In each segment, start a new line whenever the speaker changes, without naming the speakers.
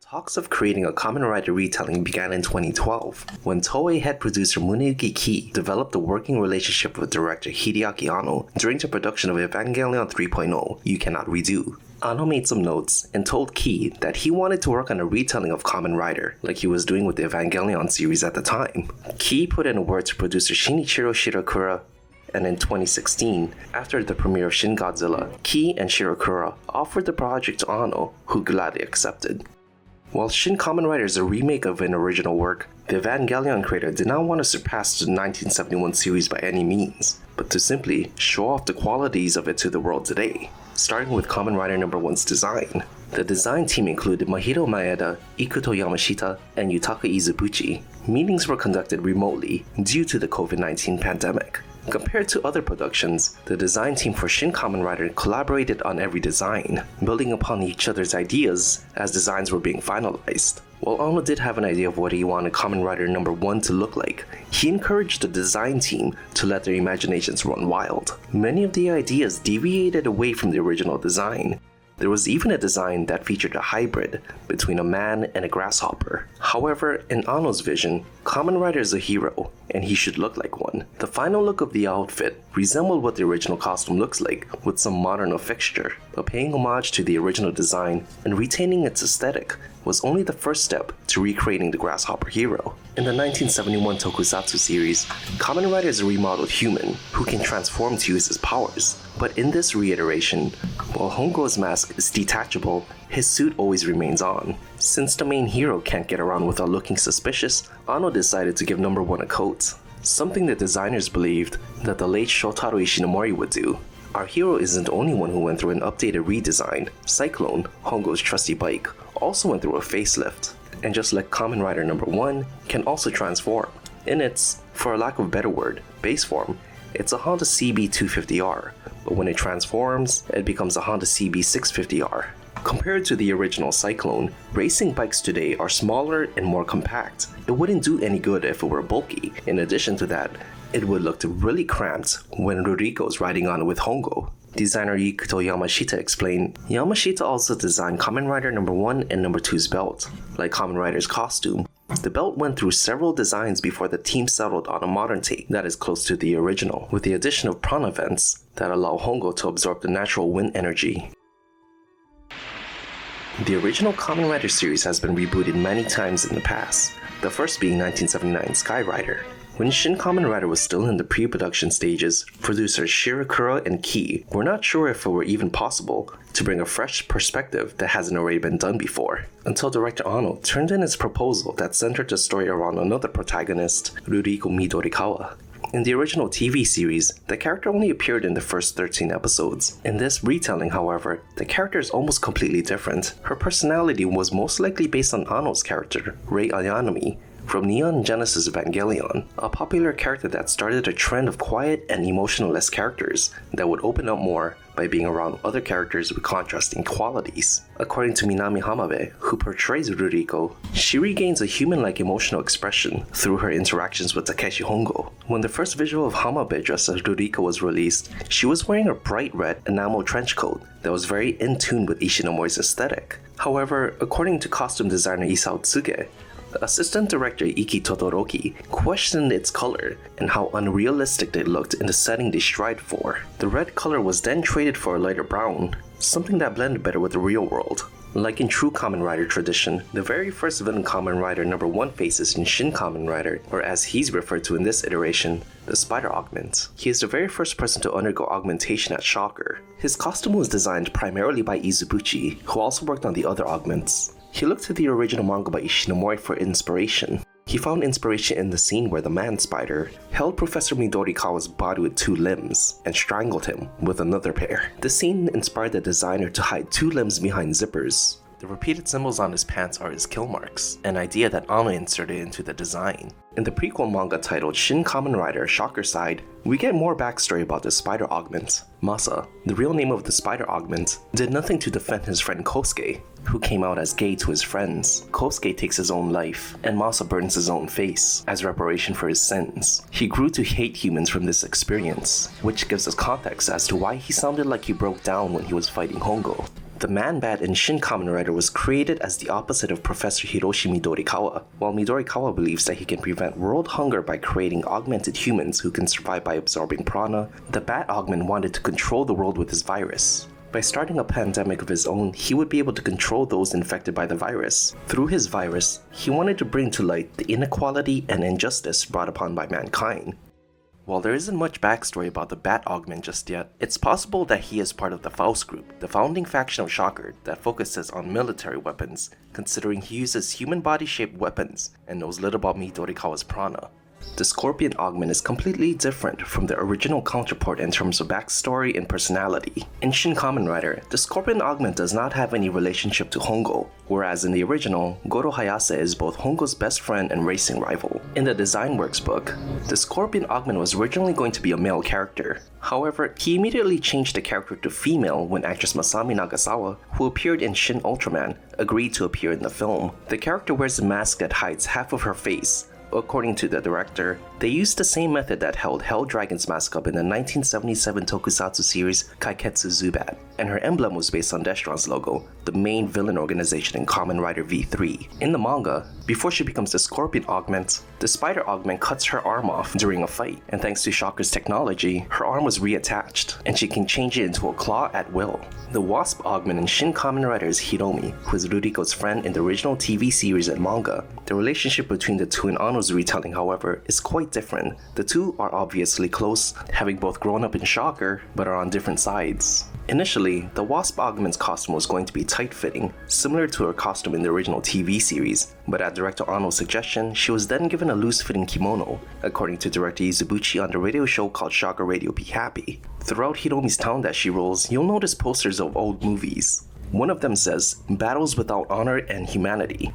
Talks of creating a Kamen Rider retelling began in 2012, when Toei head producer Muneyuki Ki developed a working relationship with director Hideaki Anno during the production of Evangelion 3.0, You Cannot Redo. Anno made some notes and told Ki that he wanted to work on a retelling of Kamen Rider, like he was doing with the Evangelion series at the time. Ki put in a word to producer Shinichiro Shirakura, and in 2016, after the premiere of Shin Godzilla, Ki and Shirakura offered the project to Anno, who gladly accepted. While Shin Kamen Rider is a remake of an original work, the Evangelion creator did not want to surpass the 1971 series by any means, but to simply show off the qualities of it to the world today, starting with Kamen Rider No. 1's design. The design team included Mahiro Maeda, Ikuto Yamashita, and Yutaka Izubuchi. Meetings were conducted remotely due to the COVID-19 pandemic. Compared to other productions, the design team for Shin Kamen Rider collaborated on every design, building upon each other's ideas as designs were being finalized. While Anno did have an idea of what he wanted Kamen Rider No. 1 to look like, he encouraged the design team to let their imaginations run wild. Many of the ideas deviated away from the original design. There was even a design that featured a hybrid between a man and a grasshopper. However, in Anno's vision, Kamen Rider is a hero, and he should look like one. The final look of the outfit resembled what the original costume looks like, with some modern fixture, but paying homage to the original design and retaining its aesthetic was only the first step to recreating the grasshopper hero. In the 1971 Tokusatsu series, Kamen Rider is a remodeled human who can transform to use his powers. But in this reiteration, while Hongo's mask is detachable, his suit always remains on. Since the main hero can't get around without looking suspicious, Anno decided to give No. 1 a coat, something the designers believed that the late Shotaro Ishinomori would do. Our hero isn't the only one who went through an updated redesign. Cyclone, Hongo's trusty bike, also went through a facelift, and just like Kamen Rider No. 1, can also transform. In its, for a lack of a better word, base form, it's a Honda CB250R, but when it transforms, it becomes a Honda CB650R. Compared to the original Cyclone, racing bikes today are smaller and more compact. It wouldn't do any good if it were bulky. In addition to that, it would look really cramped when Ruriko's riding on it with Hongo. Designer Ikuto Yamashita explained, Yamashita also designed Kamen Rider No. 1 and No. 2's belt. Like Kamen Rider's costume, the belt went through several designs before the team settled on a modern take that is close to the original, with the addition of prana vents that allow Hongo to absorb the natural wind energy. The original Kamen Rider series has been rebooted many times in the past, the first being 1979's Sky Rider. When Shin Kamen Rider was still in the pre-production stages, producers Shirakura and Ki were not sure if it were even possible to bring a fresh perspective that hasn't already been done before, until director Anno turned in his proposal that centered the story around another protagonist, Ruriko Midorikawa. In the original TV series, the character only appeared in the first 13 episodes. In this retelling, however, the character is almost completely different. Her personality was most likely based on Anno's character, Rei Ayanami, from Neon Genesis Evangelion, a popular character that started a trend of quiet and emotionless characters that would open up more by being around other characters with contrasting qualities. According to Minami Hamabe, who portrays Ruriko, she regains a human-like emotional expression through her interactions with Takeshi Hongo. When the first visual of Hamabe dressed as Ruriko was released, she was wearing a bright red enamel trench coat that was very in tune with Ishinomori's aesthetic. However, according to costume designer Isao Tsuge, assistant director Iki Todoroki questioned its color and how unrealistic it looked in the setting they strived for. The red color was then traded for a lighter brown, something that blended better with the real world. Like in true Kamen Rider tradition, the very first villain Kamen Rider No. 1 faces in Shin Kamen Rider, or as he's referred to in this iteration, the Sasori-Augment. He is the very first person to undergo augmentation at Shocker. His costume was designed primarily by Izubuchi, who also worked on the other augments. He looked to the original manga by Ishinomori for inspiration. He found inspiration in the scene where the man spider held Professor Midorikawa's body with 2 limbs and strangled him with another pair. The scene inspired the designer to hide 2 limbs behind zippers. The repeated symbols on his pants are his kill marks, an idea that Anno inserted into the design. In the prequel manga titled Shin Kamen Rider Shocker Side, we get more backstory about the Spider-Augment. Masa, the real name of the Spider-Augment, did nothing to defend his friend Kosuke, who came out as gay to his friends. Kosuke takes his own life, and Masa burns his own face as reparation for his sins. He grew to hate humans from this experience, which gives us context as to why he sounded like he broke down when he was fighting Hongo. The Man-Bat in Shin Kamen Rider was created as the opposite of Professor Hiroshi Midorikawa. While Midorikawa believes that he can prevent world hunger by creating augmented humans who can survive by absorbing prana, the Bat-Augment wanted to control the world with his virus. By starting a pandemic of his own, he would be able to control those infected by the virus. Through his virus, he wanted to bring to light the inequality and injustice brought upon by mankind. While there isn't much backstory about the Bat-Augment just yet, it's possible that he is part of the Faust Group, the founding faction of Shocker that focuses on military weapons, considering he uses human body-shaped weapons and knows little about Midorikawa's prana. The Scorpion Augment is completely different from the original counterpart in terms of backstory and personality. In Shin Kamen Rider, the Scorpion Augment does not have any relationship to Hongo, whereas in the original, Goro Hayase is both Hongo's best friend and racing rival. In the Design Works book, the Scorpion Augment was originally going to be a male character. However, he immediately changed the character to female when actress Masami Nagasawa, who appeared in Shin Ultraman, agreed to appear in the film. The character wears a mask that hides half of her face. According to the director, they used the same method that held Hell Dragon's mask up in the 1977 tokusatsu series Kaiketsu Zubat, and her emblem was based on Destron's logo, the main villain organization in Kamen Rider V3. In the manga, before she becomes the Scorpion Augment, the Spider Augment cuts her arm off during a fight, and thanks to Shocker's technology, her arm was reattached, and she can change it into a claw at will. The Wasp Augment in Shin Kamen Rider is Hiromi, who is Ruriko's friend in the original TV series and manga. The relationship between the two in Anno's retelling, however, is quite different. The two are obviously close, having both grown up in Shocker, but are on different sides. Initially, the Wasp Augment's costume was going to be tight-fitting, similar to her costume in the original TV series, but at Director Anno's suggestion, she was then given a loose-fitting kimono, according to Director Izubuchi on the radio show called Shocker Radio Be Happy. Throughout Hiromi's town that she rolls, you'll notice posters of old movies. One of them says, "Battles Without Honor and Humanity,"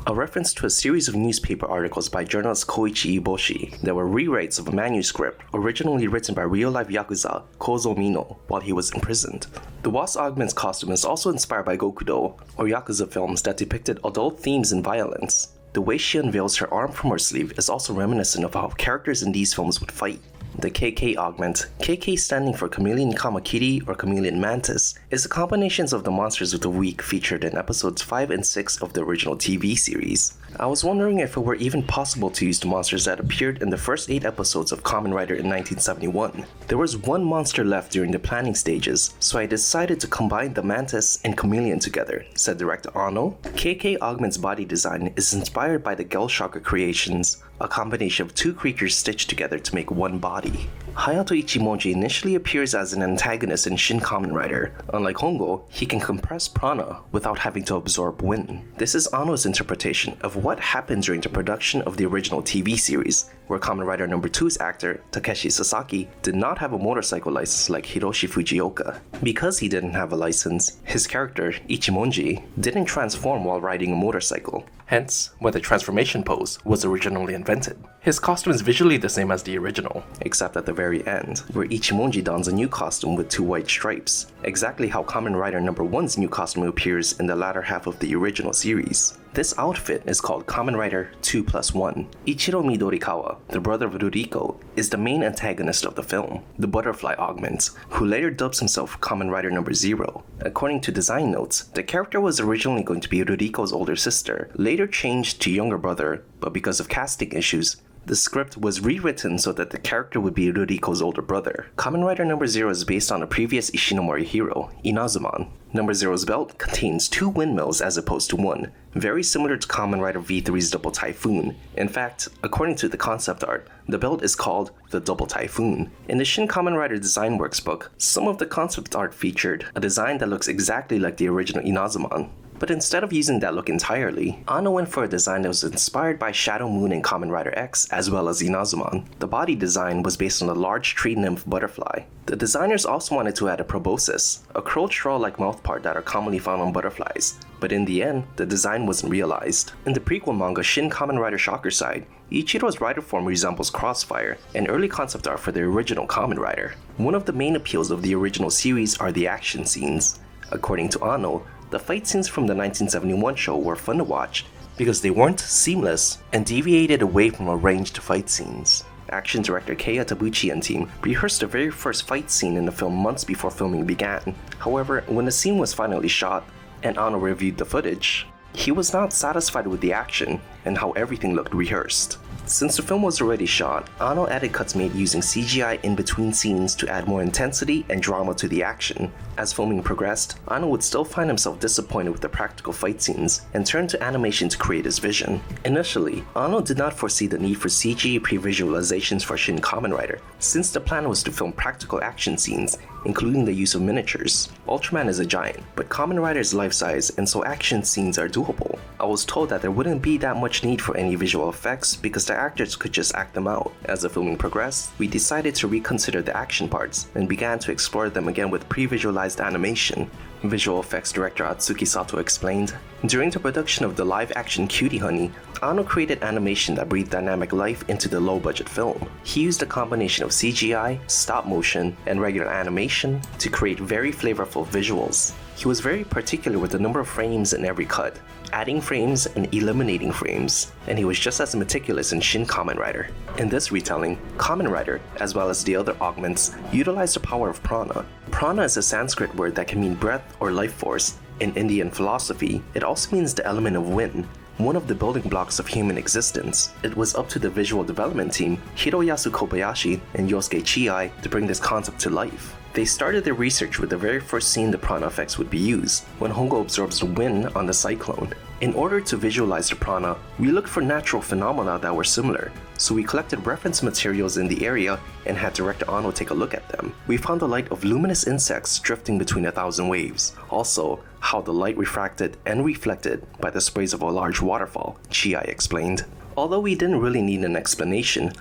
a reference to a series of newspaper articles by journalist Koichi Iboshi that were rewrites of a manuscript originally written by real-life Yakuza Kozo Mino while he was imprisoned. The Wasp Augment's costume is also inspired by Gokudo, or Yakuza films that depicted adult themes and violence. The way she unveils her arm from her sleeve is also reminiscent of how characters in these films would fight. The KK Augment, KK standing for Chameleon Kamakiri or Chameleon Mantis, is a combination of the monsters of the week featured in episodes 5 and 6 of the original TV series. I was wondering if it were even possible to use the monsters that appeared in the first 8 episodes of Kamen Rider in 1971. There was one monster left during the planning stages, so I decided to combine the Mantis and Chameleon together, said Director Anno. KK Augment's body design is inspired by the Gel Shocker creations, a combination of two creatures stitched together to make one body. Hayato Ichimonji initially appears as an antagonist in Shin Kamen Rider. Unlike Hongo, he can compress prana without having to absorb wind. This is Anno's interpretation of what happened during the production of the original TV series, where Kamen Rider No. 2's actor, Takeshi Sasaki, did not have a motorcycle license like Hiroshi Fujioka. Because he didn't have a license, his character, Ichimonji, didn't transform while riding a motorcycle. Hence, why the transformation pose was originally invented. His costume is visually the same as the original, except at the very end, where Ichimonji dons a new costume with 2 white stripes, exactly how Kamen Rider No. 1's new costume appears in the latter half of the original series. This outfit is called Kamen Rider 2+1. Ichiro Midorikawa, the brother of Ruriko, is the main antagonist of the film, the Butterfly Augment, who later dubs himself Kamen Rider No. 0. According to design notes, the character was originally going to be Ruriko's older sister, later changed to younger brother, but because of casting issues, the script was rewritten so that the character would be Ruriko's older brother. Kamen Rider No. 0 is based on a previous Ishinomori hero, Inazuman. No. 0's belt contains 2 windmills as opposed to 1, very similar to Kamen Rider V3's Double Typhoon. In fact, according to the concept art, the belt is called the Double Typhoon. In the Shin Kamen Rider Design Works book, some of the concept art featured a design that looks exactly like the original Inazuman. But instead of using that look entirely, Anno went for a design that was inspired by Shadow Moon in Kamen Rider X as well as Inazuman. The body design was based on a large tree nymph butterfly. The designers also wanted to add a proboscis, a curled straw-like mouthpart that are commonly found on butterflies, but in the end, the design wasn't realized. In the prequel manga Shin Kamen Rider Shocker Side, Ichiro's rider form resembles Crossfire, an early concept art for the original Kamen Rider. One of the main appeals of the original series are the action scenes. According to Anno, the fight scenes from the 1971 show were fun to watch because they weren't seamless and deviated away from arranged fight scenes. action director Keiya Tabuchi and team rehearsed the very first fight scene in the film months before filming began. However, when the scene was finally shot, and Anno reviewed the footage, he was not satisfied with the action and how everything looked rehearsed. Since the film was already shot, Anno added cuts made using CGI in between scenes to add more intensity and drama to the action. As filming progressed, Anno would still find himself disappointed with the practical fight scenes and turned to animation to create his vision. Initially, Anno did not foresee the need for CG pre-visualizations for Shin Kamen Rider, since the plan was to film practical action scenes, including the use of miniatures. Ultraman is a giant, but Kamen Rider is life-size and so action scenes are doable. I was told that there wouldn't be that much need for any visual effects because the actors could just act them out. As the filming progressed, we decided to reconsider the action parts and began to explore them again with pre-visualized animation. Visual effects director Atsuki Sato explained, "During the production of the live-action Cutie Honey, Anno created animation that breathed dynamic life into the low-budget film. He used a combination of CGI, stop motion, and regular animation to create very flavorful visuals. He was very particular with the number of frames in every cut, adding frames and eliminating frames, and he was just as meticulous in Shin Kamen Rider." In this retelling, Kamen Rider, as well as the other augments, utilize the power of prana. Prana is a Sanskrit word that can mean breath or life force. In Indian philosophy, it also means the element of wind, one of the building blocks of human existence. It was up to the visual development team, Hiroyasu Kobayashi and Yosuke Chiai, to bring this concept to life. They started their research with the very first scene the prana effects would be used, when Hongo absorbs the wind on the cyclone. In order to visualize the prana, we looked for natural phenomena that were similar, so we collected reference materials in the area and had Director Anno take a look at them. We found the light of luminous insects drifting between 1,000 waves. Also, how the light refracted and reflected by the sprays of a large waterfall, Chiai explained. Although we didn't really need an explanation,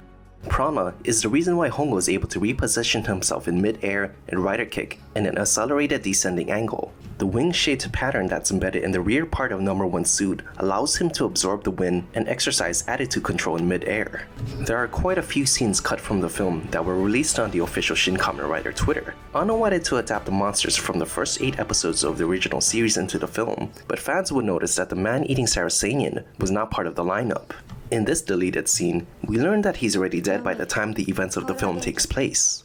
prana is the reason why Hongo is able to reposition himself in mid-air and rider kick in an accelerated descending angle. The wing-shaped pattern that's embedded in the rear part of number 1's suit allows him to absorb the wind and exercise attitude control in mid-air. There are quite a few scenes cut from the film that were released on the official Shin Kamen Rider Twitter. Anno wanted to adapt the monsters from the first 8 episodes of the original series into the film, but fans would notice that the man-eating Saracenian was not part of the lineup. In this deleted scene, we learn that he's already dead by the time the events of the film takes place.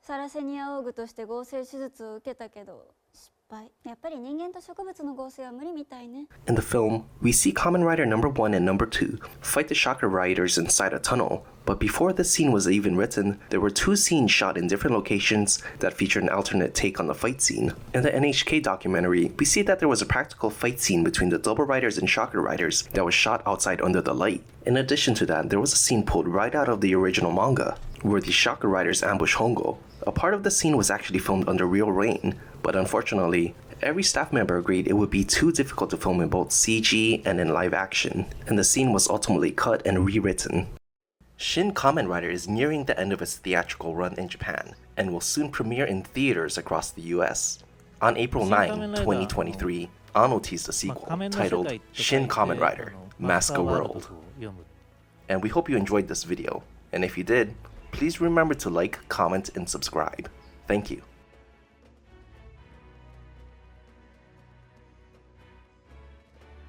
サラセニアオーグとして合成手術を受けたけど失敗。やっぱり人間と植物の合成は無理みたいね。In the film, we see Kamen Rider number 1 and number 2 fight the Shocker Riders inside a tunnel. But before this scene was even written, there were 2 scenes shot in different locations that featured an alternate take on the fight scene. In the NHK documentary, we see that there was a practical fight scene between the Double Riders and Shocker Riders that was shot outside under the light. In addition to that, there was a scene pulled right out of the original manga, where the Shocker Riders ambush Hongo. A part of the scene was actually filmed under real rain, but unfortunately, every staff member agreed it would be too difficult to film in both CG and in live action, and the scene was ultimately cut and rewritten. Shin Kamen Rider is nearing the end of its theatrical run in Japan, and will soon premiere in theaters across the US. On April 9, 2023, Anno teased a sequel titled Shin Kamen Rider, Mask a World. And we hope you enjoyed this video, and if you did, please remember to like, comment, and subscribe. Thank you.